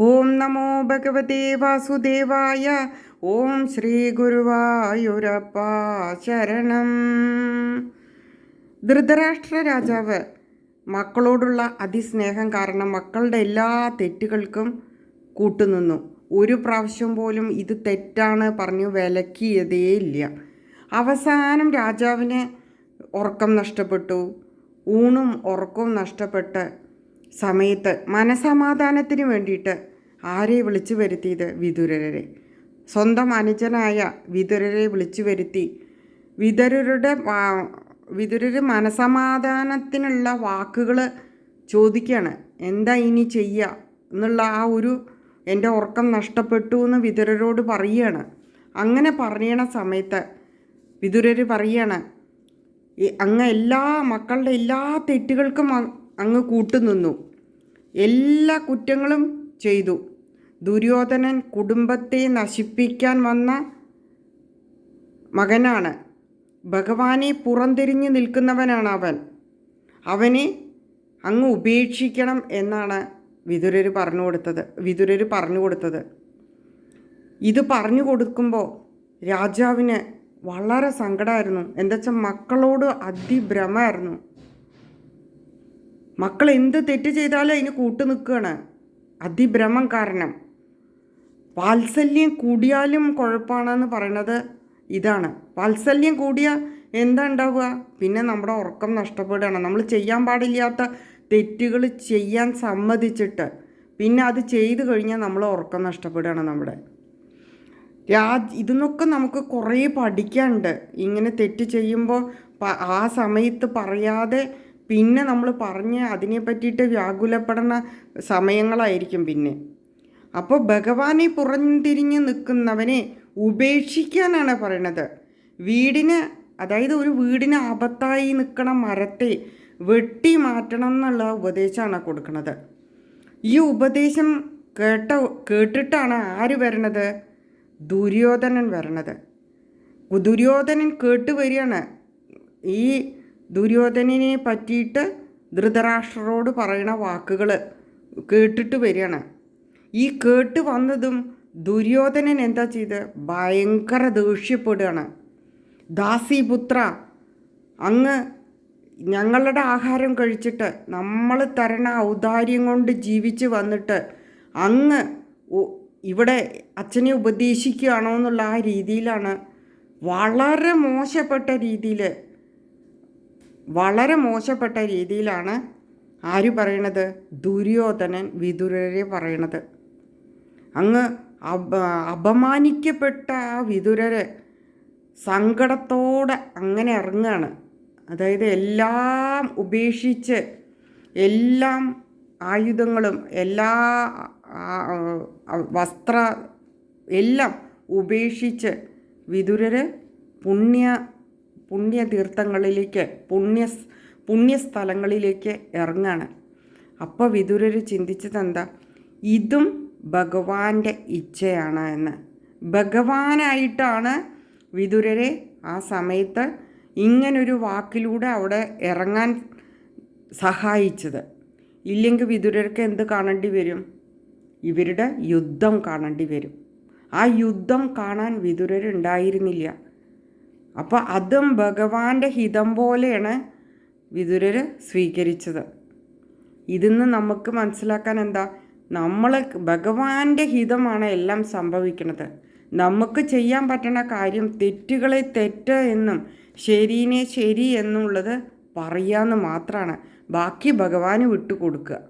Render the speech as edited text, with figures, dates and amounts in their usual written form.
ഓം നമോ ഭഗവതേ വാസുദേവായ. ഓം ശ്രീ ഗുരുവായൂരപ്പ ശരണം. ധൃതരാഷ്ട്ര രാജാവ് മക്കളോടുള്ള അതിസ്നേഹം കാരണം മക്കളുടെ എല്ലാ തെറ്റുകൾക്കും കൂട്ടുനിന്നു. ഒരു പ്രാവശ്യം പോലും ഇത് തെറ്റാണ് പറഞ്ഞു വിലക്കിയതേയില്ല. അവസാനം രാജാവിന് ഉറക്കം നഷ്ടപ്പെട്ടു. ഊണും ഉറക്കവും നഷ്ടപ്പെട്ട സമയത്ത് മനസമാധാനത്തിന് വേണ്ടിയിട്ട് ആരെ വിളിച്ചു വരുത്തിയത്? വിതുരരെ. സ്വന്തം അനുജനായ വിതുരരെ വിളിച്ചു വരുത്തി വിതുരർ മനസമാധാനത്തിനുള്ള വാക്കുകൾ ചോദിക്കുകയാണ്. എന്താ ഇനി ചെയ്യുക എന്നുള്ള ആ ഒരു എൻ്റെ ഉറക്കം നഷ്ടപ്പെട്ടു എന്ന് വിതുരരോട് പറയുകയാണ്. അങ്ങനെ പറയണ സമയത്ത് വിതുരർ പറയാണ്, അങ്ങ് എല്ലാ മക്കളുടെ എല്ലാ തെറ്റുകൾക്കും അങ്ങ് കൂട്ടുനിന്നു, എല്ലാ കുറ്റങ്ങളും ചെയ്തു. ദുര്യോധനൻ കുടുംബത്തെ നശിപ്പിക്കാൻ വന്ന മകനാണ്. ഭഗവാനെ പുറംതിരിഞ്ഞ് നിൽക്കുന്നവനാണ് അവനെ അങ്ങ് ഉപേക്ഷിക്കണം എന്നാണ് വിതുരർ പറഞ്ഞു കൊടുത്തത്. ഇത് പറഞ്ഞു കൊടുക്കുമ്പോൾ രാജാവിന് വളരെ സങ്കടമായിരുന്നു. എന്താ വെച്ചാൽ മക്കളോട് അതിഭ്രമമായിരുന്നു. മക്കൾ എന്ത് തെറ്റ് ചെയ്താലും അതിന് കൂട്ടു നിൽക്കുകയാണ്. അതിഭ്രമം കാരണം. വാത്സല്യം കൂടിയാലും കുഴപ്പമാണെന്ന് പറയണത് ഇതാണ്. വാത്സല്യം കൂടിയാൽ എന്താ ഉണ്ടാവുക? പിന്നെ നമ്മുടെ ഉറക്കം നഷ്ടപ്പെടുകയാണ്. നമ്മൾ ചെയ്യാൻ പാടില്ലാത്ത തെറ്റുകൾ ചെയ്യാൻ സമ്മതിച്ചിട്ട് പിന്നെ അത് ചെയ്തു കഴിഞ്ഞാൽ നമ്മൾ ഉറക്കം നഷ്ടപ്പെടുകയാണ് നമ്മുടെ. ഇതിന്നൊക്കെ നമുക്ക് കുറേ പഠിക്കാനുണ്ട്. ഇങ്ങനെ തെറ്റ് ചെയ്യുമ്പോൾ ആ സമയത്ത് പറയാതെ പിന്നെ നമ്മൾ പറഞ്ഞ് അതിനെ പറ്റിയിട്ട് വ്യാകുലപ്പെടുന്ന സമയങ്ങളായിരിക്കും പിന്നെ. അപ്പോൾ ഭഗവാനെ പുറംതിരിഞ്ഞ് നിൽക്കുന്നവനെ ഉപേക്ഷിക്കാനാണ് പറയണത്. അതായത് ഒരു വീടിന് ആപത്തായി നിൽക്കണ മരത്തെ വെട്ടി മാറ്റണം എന്നുള്ള ഉപദേശമാണ് കൊടുക്കുന്നത്. ഈ ഉപദേശം കേട്ടിട്ടാണ് ആര് വരണത്? ദുര്യോധനൻ വരണത്. ദുര്യോധനൻ വരികയാണ്. ഈ ദുര്യോധനനെ പറ്റിയിട്ട് ധൃതരാഷ്ട്രരോട് പറയുന്ന വാക്കുകൾ കേട്ടിട്ട് വരികയാണ്. ഈ കേട്ട് വന്നതും ദുര്യോധനൻ എന്താ ചെയ്ത്? ഭയങ്കര ദേഷ്യപ്പെടുകയാണ്. ദാസിപുത്ര, അങ്ങ് ഞങ്ങളുടെ ആഹാരം കഴിച്ചിട്ട് നമ്മൾ തരണ ഔദാര്യം കൊണ്ട് ജീവിച്ച് വന്നിട്ട് അങ്ങ് ഇവിടെ അച്ഛനെ ഉപദേശിക്കുകയാണോ എന്നുള്ള ആ രീതിയിലാണ് വളരെ മോശപ്പെട്ട രീതിയിലാണ് ആര് പറയണത്? ദുര്യോധനൻ വിതുരരെ പറയണത്. അങ്ങ് അപമാനിക്കപ്പെട്ട ആ വിതുരരെ സങ്കടത്തോടെ അങ്ങനെ ഇറങ്ങുകയാണ്. അതായത് എല്ലാം ഉപേക്ഷിച്ച്, എല്ലാം ആയുധങ്ങളും എല്ലാ എല്ലാം ഉപേക്ഷിച്ച് വിതുരർ പുണ്യതീർത്ഥങ്ങളിലേക്ക് പുണ്യസ്ഥലങ്ങളിലേക്ക് ഇറങ്ങാണ്. അപ്പോൾ വിതുരർ ചിന്തിച്ചത് എന്താ? ഇതും ഭഗവാന്റെ ഇച്ഛയാണ് എന്ന്. ഭഗവാനായിട്ടാണ് വിതുരരെ ആ സമയത്ത് ഇങ്ങനൊരു വാക്കിലൂടെ അവിടെ ഇറങ്ങാൻ സഹായിച്ചത്. ഇല്ലെങ്കിൽ വിതുരർക്ക് എന്ത് കാണേണ്ടി വരും? ഇവരുടെ യുദ്ധം കാണേണ്ടി വരും. ആ യുദ്ധം കാണാൻ വിതുരരുണ്ടായിരുന്നില്ല. അപ്പോൾ അതും ഭഗവാന്റെ ഹിതം പോലെയാണ് വിതുരർ സ്വീകരിച്ചത്. ഇതിന്ന് നമുക്ക് മനസ്സിലാക്കാൻ എന്താ? ഭഗവാന്റെ ഹിതമാണ് എല്ലാം സംഭവിക്കുന്നത്. നമുക്ക് ചെയ്യാൻ പറ്റുന്ന കാര്യം തെറ്റുകളെ തെറ്റ് എന്നും ശരീനെ ശരി എന്നുള്ളത് പറയാമെന്ന് മാത്രമാണ്. ബാക്കി ഭഗവാന് വിട്ടുകൊടുക്കുക.